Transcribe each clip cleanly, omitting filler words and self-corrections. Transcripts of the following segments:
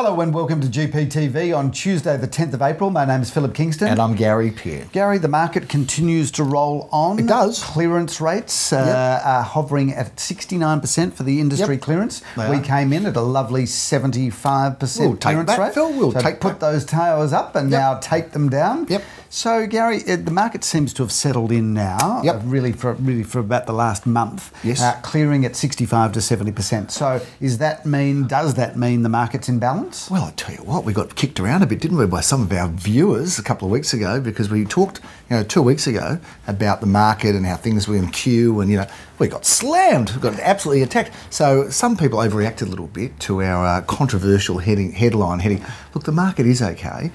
Hello and welcome to GPTV on Tuesday the 10th of April. My name is Philip Kingston. And I'm Gary Pearce. Gary, the market continues to roll on. It does. Clearance rates are hovering at 69% for the industry clearance. We came in at a lovely 75% clearance rate. Phil, we'll put those towers up and now take them down. So, Gary, the market seems to have settled in now, really for about the last month, clearing at 65 to 70%. So, does that mean the market's in balance? Well, I tell you what, we got kicked around a bit, didn't we, by some of our viewers a couple of weeks ago, because we talked, 2 weeks ago about the market and how things were in queue, and we got slammed, we got absolutely attacked. So some people overreacted a little bit to our controversial headline heading. Look, the market is okay.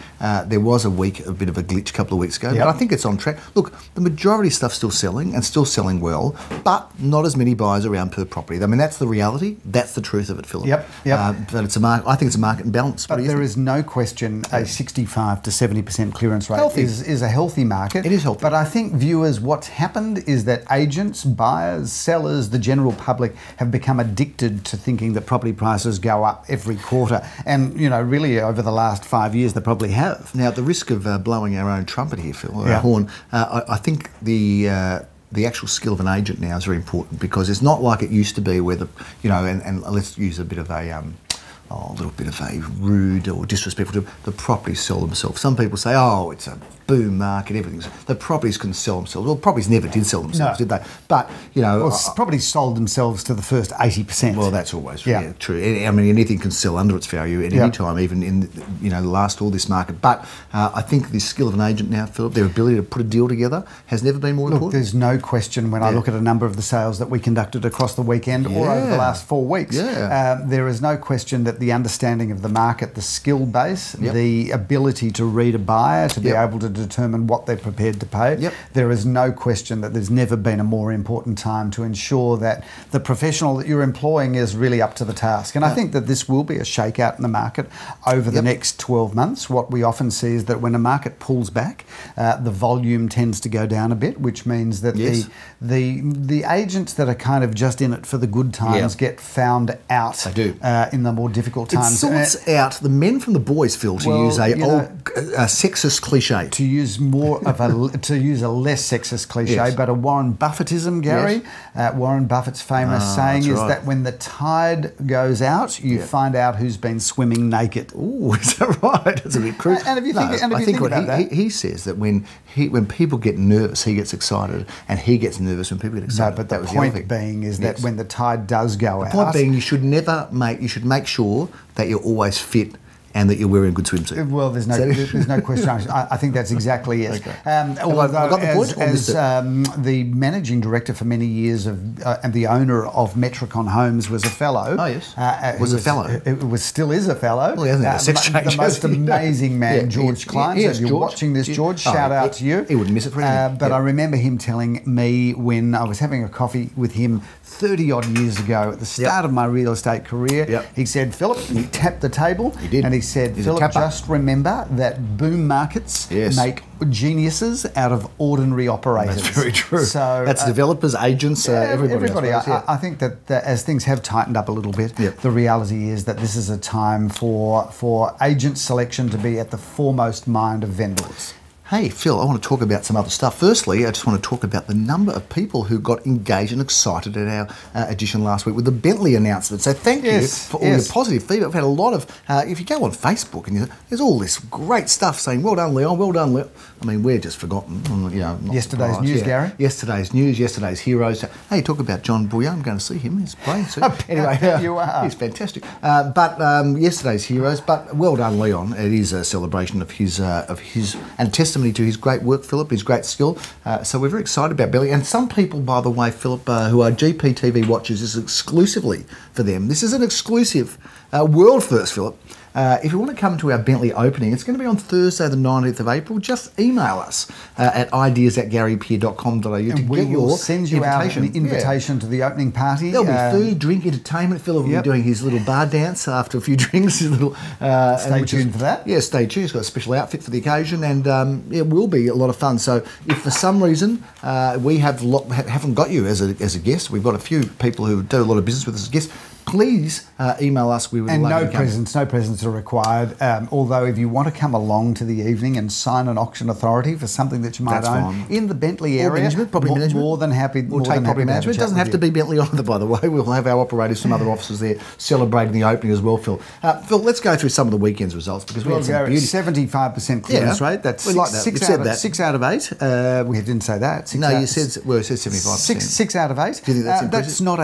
There was a bit of a glitch a couple of weeks ago, but I think it's on track. Look, the majority of stuff's still selling and still selling well, but not as many buyers around per property. I mean, that's the reality. That's the truth of it, Philip. But it's a market. I think it's a market in balance. But there is no question a 65 to 70% clearance rate is a healthy market. It is healthy. But I think viewers, what's happened is that agents, buyers, sellers, the general public have become addicted to thinking that property prices go up every quarter. And, really over the last 5 years, they probably have. Now, at the risk of blowing our own trumpet here, Phil, or our horn, I think the actual skill of an agent now is very important, because it's not like it used to be where and let's use a bit of a little bit of a rude or disrespectful term, the properties sell themselves. Some people say, oh, it's a boom market, the properties can sell themselves. Well, properties never did sell themselves, did they? But, properties sold themselves to the first 80%. Well, that's always true. I mean, anything can sell under its value at any time, even in, all this market. But I think the skill of an agent now, Philip, their ability to put a deal together has never been more important. There's no question when I look at a number of the sales that we conducted across the weekend or over the last 4 weeks, there is no question that the understanding of the market, the skill base, the ability to read a buyer, to be able to determine what they're prepared to pay. There is no question that there's never been a more important time to ensure that the professional that you're employing is really up to the task. And I think that this will be a shakeout in the market over the next 12 months. What we often see is that when a market pulls back, the volume tends to go down a bit, which means that the agents that are kind of just in it for the good times get found out. They do. In the more difficult times. It sorts out the men from the boys, Phil, to use a sexist cliche. To use a less sexist cliche, but a Warren Buffettism, Gary. Warren Buffett's famous saying is that when the tide goes out, you find out who's been swimming naked. Oh, is that right? That's a bit crude. And if you think about that, he says that when people get nervous, he gets excited, and he gets nervous when people get excited. No, but the point being is that when the tide does go out, the point being you should make sure that you're always fit and that you're wearing a good swimsuit. Well, there's no question. I think that's exactly it. The managing director for many years and the owner of Metricon Homes was a fellow. Oh, yes. Still is a fellow. Well, he hasn't had a sex change. The most amazing man, George Klein. So if you're watching this, George, shout out to you. He wouldn't miss it for anything. But I remember him telling me when I was having a coffee with him 30-odd years ago at the start of my real estate career, he said, Philip, he tapped the table. He did. And he said, Philip, just remember that boom markets make geniuses out of ordinary operators. That's very true. So that's developers, agents, everybody. I think that as things have tightened up a little bit, the reality is that this is a time for agent selection to be at the foremost mind of vendors. Hey, Phil, I want to talk about some other stuff. Firstly, I just want to talk about the number of people who got engaged and excited at our edition last week with the Bentley announcement. So thank you for all your positive feedback. We've had a lot of, if you go on Facebook, and there's all this great stuff saying, well done, Leon, well done, Leon. I mean, we're just forgotten. Yesterday's news, Gary. Yesterday's news, yesterday's heroes. Hey, talk about John Bouillon. I'm going to see him. He's playing soon. Anyway, you are. He's fantastic. But yesterday's heroes. But well done, Leon. It is a celebration of his and testimony to his great work, Philip, his great skill. So we're very excited about Bentley. And some people, by the way, Philip, who are GPTV watchers, this is exclusively for them. This is an exclusive world first, Philip. If you want to come to our Bentley opening, it's going to be on Thursday the 19th of April. Just email us at ideas@garypearce.com.au to get your send you out an invitation to the opening party. There'll be food, drink, entertainment. Phil will be doing his little bar dance after a few drinks. His little stay tuned for that. Yeah, stay tuned. He's got a special outfit for the occasion, and it will be a lot of fun. So if for some reason we haven't got you as a guest, we've got a few people who do a lot of business with us as guests. please email us. We would and love no presents are required. Although if you want to come along to the evening and sign an auction authority for something that you might own in the Bentley area, property management, more than happy. We'll take property management. It doesn't have to be Bentley either, by the way. We'll have our operators from other offices there celebrating the opening as well, Phil. Phil, let's go through some of the weekend's results because we had some beauty. 75% clearance rate. That's we like that. 6 out of 8. We didn't say that. You said 75%. 6 out of 8. Do you think that's impressive? That's not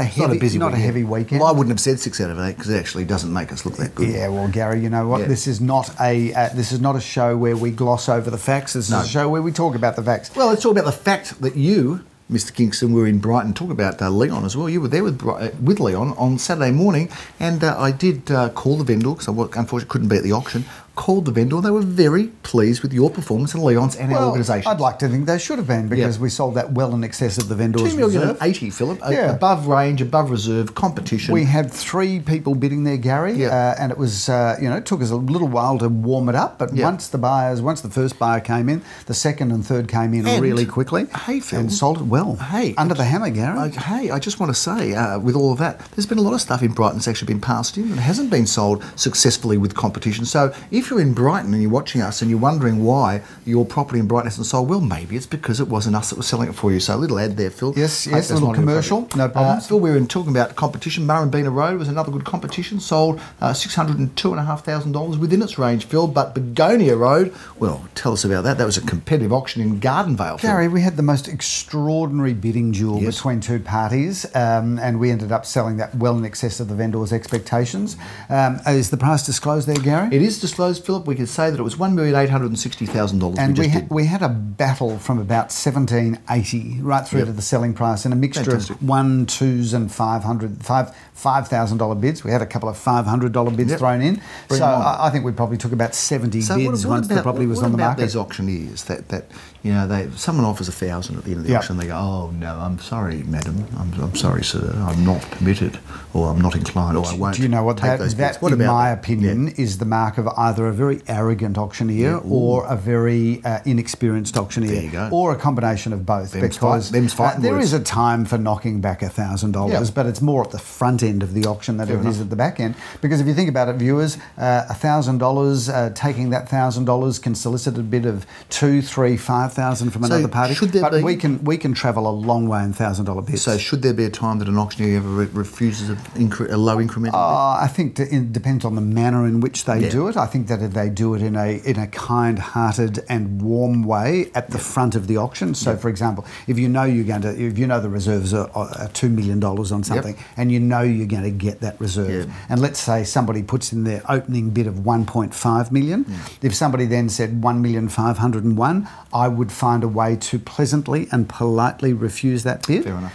a heavy weekend. Well, I wouldn't have said 6 out of 8 because it actually doesn't make us look that good. Yeah, well, Gary, you know what? Yeah. This is not a show where we gloss over the facts. This is a show where we talk about the facts. Well, let's talk about the fact that you, Mr. Kingston, were in Brighton. Talk about Leon as well. You were there with Leon on Saturday morning, and I did call the vendor because I unfortunately couldn't be at the auction. Called the vendor. They were very pleased with your performance and Leon's and our organisation. I'd like to think they should have been because we sold that well in excess of the vendor's reserve. $2,080,000, Philip. Above range, above reserve, competition. We had 3 people bidding there, Gary, and it was it took us a little while to warm it up. But once the first buyer came in, the second and third came in really quickly. Hey, Phil, and sold it well. Hey, under the hammer, Gary. Hey, I just want to say, with all of that, there's been a lot of stuff in Brighton that's actually been passed in and hasn't been sold successfully with competition. So if you're in Brighton and you're watching us and you're wondering why your property in Brighton hasn't sold, well, maybe it's because it wasn't us that was selling it for you. So a little ad there, Phil. Yes, a little commercial, no problem. Phil, we were talking about competition. Murrumbeena Road was another good competition, sold $602,500 within its range, Phil. But Begonia Road, well, tell us about that. That was a competitive auction in Gardenvale, Phil. Gary, we had the most extraordinary bidding duel between 2 parties, and we ended up selling that well in excess of the vendor's expectations. Is the price disclosed there, Gary? It is disclosed, Philip. We could say that it was $1,860,000. And we had a battle from about $1,780 right through to the selling price, and a mixture of 1, 2s and $5,000 bids. We had a couple of $500 bids thrown in. So I think we probably took about 70 bids once the property was on the market. These auctioneers that someone offers $1,000 at the end of the auction, they go, "Oh no, I'm sorry, madam, I'm sorry, sir, I'm not permitted, or I'm not inclined, or I won't." Do you know what take those bids. That, in my opinion, is the mark of either a very arrogant auctioneer or a very inexperienced auctioneer, there you go, or a combination of both. Because there is a time for knocking back $1,000, but it's more at the front end of the auction than it is at the back end. Because if you think about it, viewers, $1,000, taking that $1,000 can solicit a bid of $2,000, $3,000, $5,000 from another party. But we can travel a long way in $1,000 bids. So should there be a time that an auctioneer ever refuses a low incremental bid? I think it depends on the manner in which they do it. I think that if they do it in a kind-hearted and warm way at the front of the auction. So, for example, if you know the reserves are $2 million on something, and you know you're going to get that reserve, and let's say somebody puts in their opening bid of $1.5 million. If somebody then said $1,501,000, I would find a way to pleasantly and politely refuse that bid. Fair enough.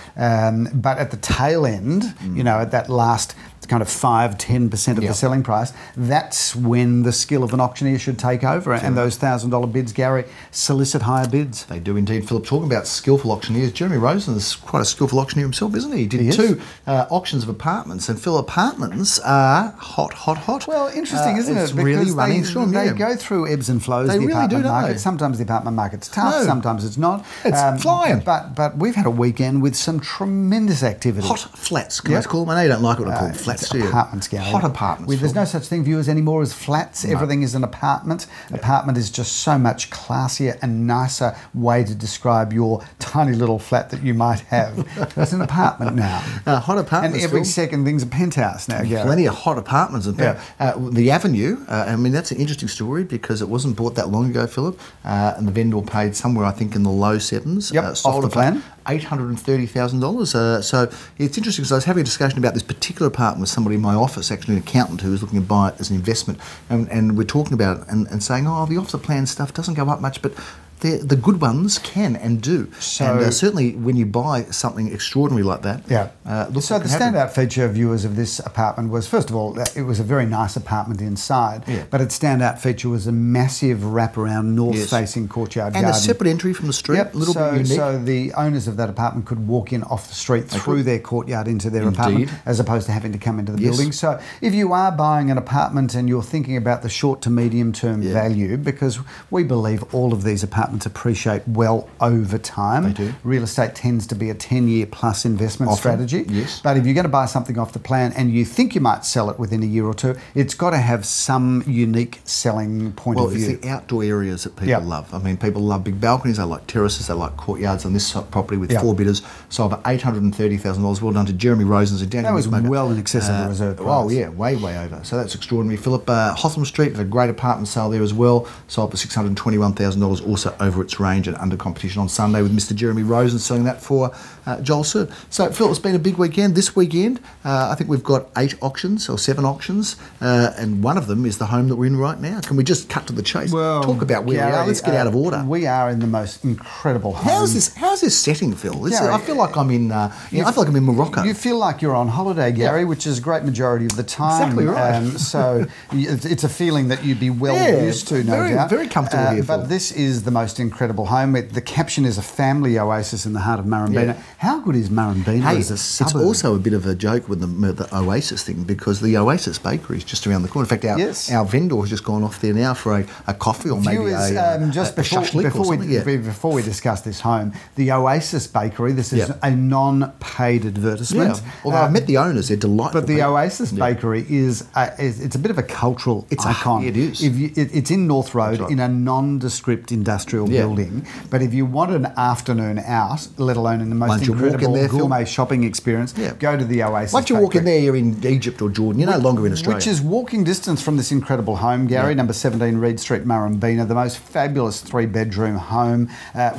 But at the tail end, at that last kind of 5-10% of the selling price, that's when the skill of an auctioneer should take over. And those $1,000 bids, Gary, solicit higher bids. They do indeed, Philip. Talking about skillful auctioneers, Jeremy Rosen is quite a skillful auctioneer himself, isn't he? He did 2 auctions of apartments, and Phil, apartments are hot. Well, interesting, isn't it? It's really running strong. They go through ebbs and flows. They really do, don't they? Sometimes the apartment market's tough, sometimes it's not. It's flying. But we've had a weekend with some tremendous activity. Hot flats, can I call them? I know you don't like what I call flats, do you? Apartments, Gary. Hot apartments. There's no such thing, viewers, anymore as flats. No. Everything is an apartment. Apartment is just so much classier and nicer way to describe your tiny little flat that you might have. It's an apartment now. Hot apartments. And every second thing's a penthouse now, Gary. Plenty of hot apartments. The Avenue, I mean, that's an interesting story because it wasn't bought that long ago, Philip, and the vendor paid somewhere, I think, in the low 7s. Off the plan. $830,000. So it's interesting because I was having a discussion about this particular apartment with somebody in my office, actually an accountant who was looking to buy it as an investment, and we're talking about it and saying, the off the plan stuff doesn't go up much, but the good ones can and do. So, and certainly when you buy something extraordinary like that. So the standout feature, viewers, of this apartment was, first of all, it was a very nice apartment inside, but its standout feature was a massive wraparound north-facing courtyard garden. And a separate entry from the street, a little bit unique. So the owners of that apartment could walk in off the street through their courtyard into their apartment, as opposed to having to come into the building. So if you are buying an apartment and you're thinking about the short to medium term value, because we believe all of these apartments apartments appreciate well over time. They do. Real estate tends to be a 10-year plus investment strategy. Yes. But if you're going to buy something off the plan and you think you might sell it within a year or two, it's got to have some unique selling point of view. Well, it's the outdoor areas that people love. I mean, people love big balconies, they like terraces, they like courtyards. On this property with 4 bidders, sold for $830,000. Well done to Jeremy Rosens and Daniel. That was well in excess of the reserve price. Oh yeah, way over. So that's extraordinary. Philip, Hotham Street, a great apartment sale there as well. Sold for $621,000, also over its range and under competition on Sunday with Mr. Jeremy Rosens selling that for Joel Sir. So Phil, it's been a big weekend. This weekend, I think we've got 8 auctions or 7 auctions, and one of them is the home that we're in right now. Can we just cut to the chase? Well, talk about where we are. Let's get out of order. We are in the most incredible home. How's this setting, Phil? I feel like I'm in. I feel like I'm in Morocco. You feel like you're on holiday, Gary, which is a great majority of the time. Exactly right. So it's a feeling that you'd be well used to, no doubt. Very comfortable here, Phil. But this is the most incredible home. The caption is a family oasis in the heart of Murrumbeena. Yeah. How good is Murrumbeena as a suburb? It's also a bit of a joke with the Oasis thing, because the Oasis Bakery is just around the corner. In fact, our vendor has just gone off there now for a coffee or maybe before we discuss this home, the Oasis Bakery, this is a non-paid advertisement. Yeah. Although I've met the owners, they're delightful. But the Oasis Bakery is it's a bit of a cultural icon. It is. It's in North Road in a nondescript industrial building. But if you want an afternoon out, let alone in the most incredible gourmet shopping experience, go to the Oasis Once you walk in there, you're in Egypt or Jordan. You're no longer in Australia. Which is walking distance from this incredible home, Gary, number 17 Reid Street, Murrumbeena, the most fabulous 3-bedroom home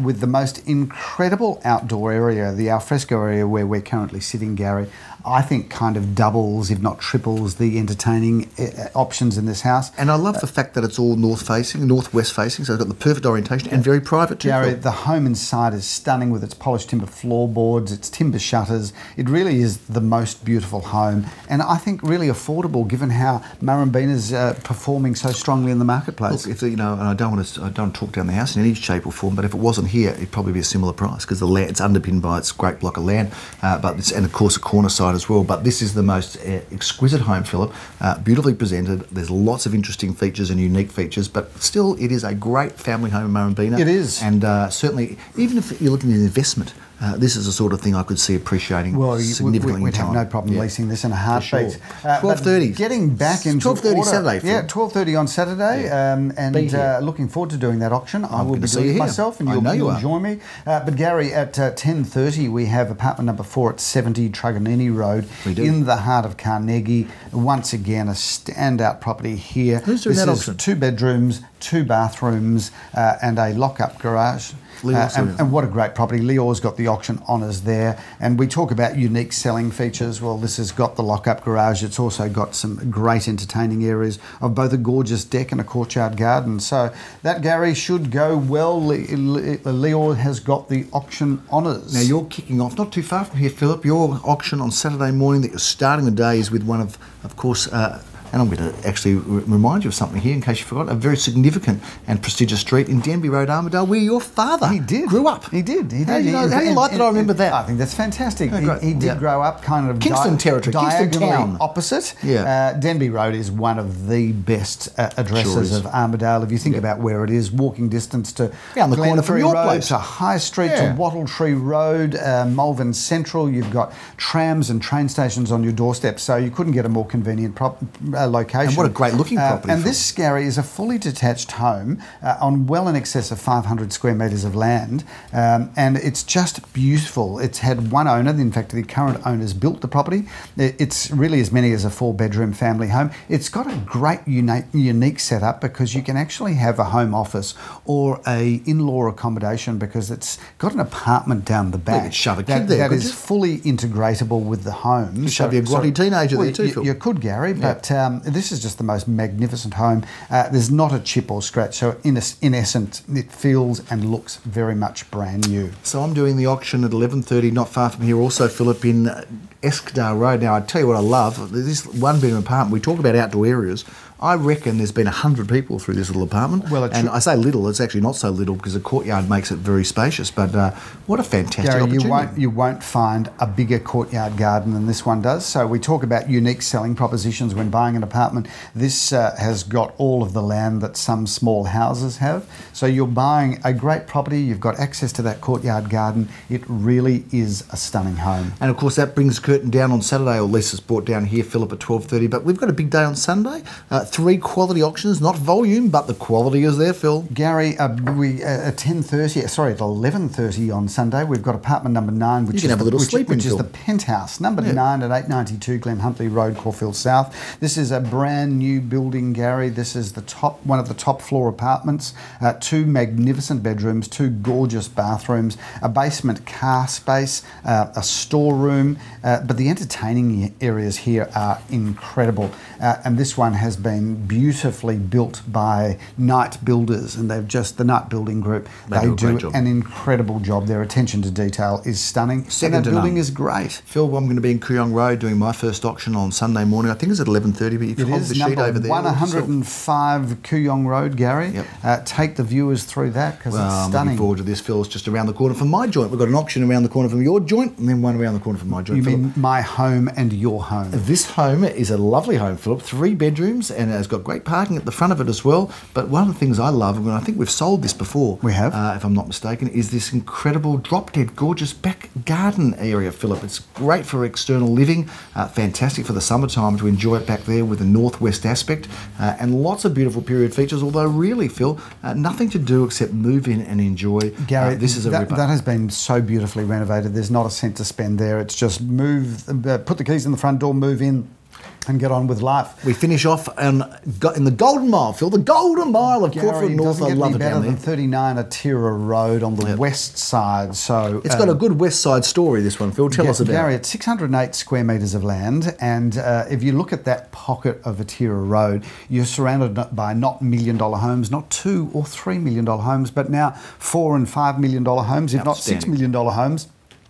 with the most incredible outdoor area, the alfresco area where we're currently sitting, Gary. I think kind of doubles, if not triples, the entertaining options in this house. And I love the fact that it's all northwest facing, so it's got the perfect orientation and very private too. Gary, the home inside is stunning with its polished timber floorboards, its timber shutters. It really is the most beautiful home, and I think really affordable given how Murrumbeena's performing so strongly in the marketplace. Look, and I don't want to talk down the house in any shape or form, but if it wasn't here, it'd probably be a similar price because the land, it's underpinned by its great block of land, and of course a corner side as well. But this is the most exquisite home, Philip. Beautifully presented. There's lots of interesting features and unique features, but still, it is a great family home in Murrumbeena. It is, and certainly, even if you're looking at investment. This is the sort of thing I could see appreciating significantly. We'd have no problem leasing this in a heartbeat. Sure. 12:30. Getting back into 12:30 Saturday. Yeah, 12:30 on Saturday, and looking forward to doing that auction. I will be doing it myself, and you'll join me. But Gary, at 10:30 we have apartment number 4 at 70 Truganini Road in the heart of Carnegie. Once again, a standout property here. Who's doing that auction? 2 bedrooms, 2 bathrooms, and a lock-up garage. And what a great property. Leor's got the auction honours there. And we talk about unique selling features. Well, this has got the lock-up garage. It's also got some great entertaining areas of both a gorgeous deck and a courtyard garden. So that, Gary, should go well. Leor has got the auction honours. Now, you're kicking off not too far from here, Philip. Your auction on Saturday morning that you're starting the day is with one of course, and I'm going to actually remind you of something here in case you forgot, a very significant and prestigious street in Denby Road, Armidale, where your father grew up. He did. How do you like that I remember that? I think that's fantastic. He did grow up kind of Kingston territory, Kingston town. Opposite. Denby Road is one of the best addresses of Armidale. If you think about where it is, walking distance to the corner from your place, to High Street, to Wattle Tree Road, Malvern Central. You've got trams and train stations on your doorstep, so you couldn't get a more convenient location. And what a great looking property. And this, Gary, is a fully detached home on well in excess of 500 square metres of land, and it's just beautiful. It's had one owner. In fact, the current owners built the property. It's really as many as a 4-bedroom family home. It's got a great unique setup because you can actually have a home office or a in-law accommodation because it's got an apartment down the back. You could shove a kid there, that is fully integratable with the home. You could shove your grotty teenager there too, Phil. You could, Gary, but this is just the most magnificent home. There's not a chip or scratch, so in essence, it feels and looks very much brand new. So I'm doing the auction at 11:30, not far from here also, Philip, in Eskdale Road. Now, I tell you what I love. This one-bedroom apartment, we talk about outdoor areas. I reckon there's been 100 people through this little apartment. Well, and I say little, it's actually not so little because the courtyard makes it very spacious. But what a fantastic opportunity. You won't find a bigger courtyard garden than this one does. So we talk about unique selling propositions when buying an apartment. This has got all of the land that some small houses have. So you're buying a great property, you've got access to that courtyard garden. It really is a stunning home. And of course that brings the curtain down on Saturday, or Lisa's brought down here, Philip, at 12:30. But we've got a big day on Sunday. 3 quality auctions, not volume, but the quality is there, Phil. Gary, we at 10:30, sorry, at 11:30 on Sunday, we've got apartment number 9, which is the penthouse. Number 9 at 892 Glen Huntley Road, Caulfield South. This is a brand new building, Gary. This is one of the top floor apartments. 2 magnificent bedrooms, 2 gorgeous bathrooms, a basement car space, a storeroom, but the entertaining areas here are incredible. And this one has been beautifully built by Knight Builders, and the Knight Building Group. They do an incredible job. Their attention to detail is stunning. And that building is great. Phil, I'm going to be in Kooyong Road doing my first auction on Sunday morning. I think it's at 11:30, but you can hold the sheet over there. 105 Kooyong Road, Gary. Yep. Take the viewers through that because it's stunning. I'm looking forward to this, Phil. It's just around the corner from my joint. We've got an auction around the corner from your joint, and then one around the corner from my joint. You mean my home and your home? This home is a lovely home, Philip. 3 bedrooms, and it's got great parking at the front of it as well. But one of the things I love, and I think we've sold this before, we have, if I'm not mistaken, is this incredible drop-dead gorgeous back garden area, Philip. It's great for external living, fantastic for the summertime to enjoy it back there with the northwest aspect, and lots of beautiful period features, although really, Phil, nothing to do except move in and enjoy. Gary, this is a ripper. That has been so beautifully renovated. There's not a cent to spend there. It's just put the keys in the front door, move in, and get on with life. We finish off in the Golden Mile, Phil. The Golden Mile of Caulfield North. I love it down there. 39 Otira Road on the west side. So it's got a good west side story, this one, Phil. Tell us about it. Gary, it's 608 square metres of land, and if you look at that pocket of Otira Road, you're surrounded by not $1 million homes, not $2 or $3 million homes, but now $4 and $5 million homes, if not $6 million homes.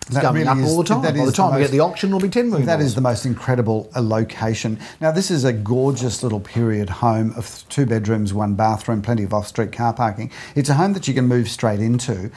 It's going up all the time. By the time we get the auction, it'll be $10 million. That is the most incredible location. Now, this is a gorgeous little period home of 2 bedrooms, 1 bathroom, plenty of off-street car parking. It's a home that you can move straight into,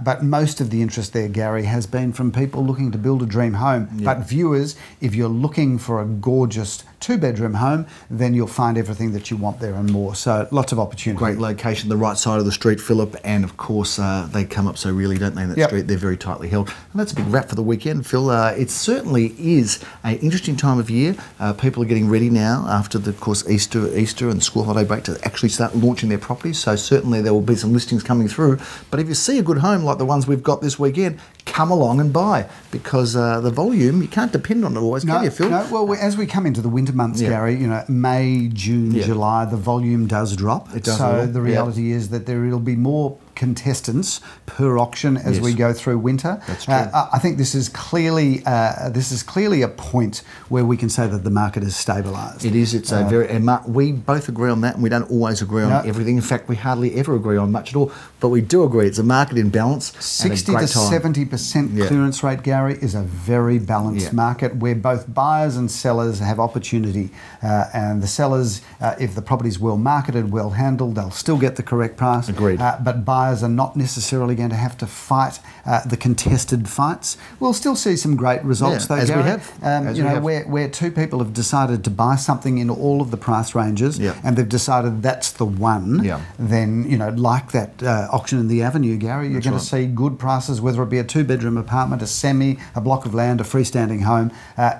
but most of the interest there, Gary, has been from people looking to build a dream home. Yeah. But viewers, if you're looking for a gorgeous 2-bedroom home, then you'll find everything that you want there and more. So lots of opportunity. Great location, the right side of the street, Philip, and of course they come up so really, don't they, in that street? They're very tightly held. And that's a big wrap for the weekend, Phil. It certainly is an interesting time of year. People are getting ready now after the, of course, Easter and the school holiday break to actually start launching their properties. So certainly there will be some listings coming through. But if you see a good home like the ones we've got this weekend, come along and buy, because the volume, you can't depend on it always, can you, Phil? No, well, as we come into the winter months, Gary, May, June, July, the volume does drop. It does. So the reality is that there'll be more contestants per auction as we go through winter. That's true. I think this is clearly a point where we can say that the market is stabilised. It is. It's a very. And we both agree on that, and we don't always agree on everything. In fact, we hardly ever agree on much at all. But we do agree it's a market in balance. 60 to 70% clearance rate, Gary, is a very balanced market where both buyers and sellers have opportunity. And the sellers, if the property's well marketed, well handled, they'll still get the correct price. Agreed. But buyers are not necessarily going to have to fight the contested fights. We'll still see some great results, though, as Gary. We have. Where 2 people have decided to buy something in all of the price ranges, and they've decided that's the one, then, like that auction in the Avenue, Gary, you're going to see good prices, whether it be a 2-bedroom apartment, a semi, a block of land, a freestanding home.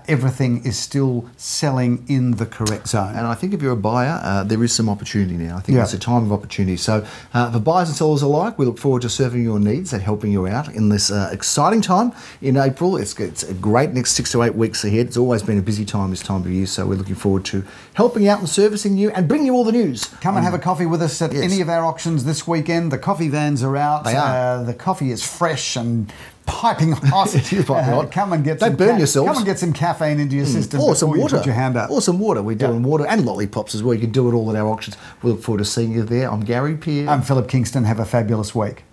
Everything is still selling in the correct zone. And I think if you're a buyer, there is some opportunity now. I think it's a time of opportunity. So for buyers and sellers alike, we look forward to serving your needs and helping you out in this exciting time in April. It's a great next 6 to 8 weeks ahead. It's always been a busy time this time of year, so we're looking forward to helping out and servicing you and bringing you all the news. Come and have a coffee with us at any of our auctions this weekend. The coffee vans are out. They are. The coffee is fresh and piping hot. It is piping hot. Come and get Don't burn yourselves. Come and get some caffeine into your system or some water. You put your hand up. Or some water. We're doing water and lollipops as well. You can do it all at our auctions. We look forward to seeing you there. I'm Gary Pearce. I'm Philip Kingston. Have a fabulous week.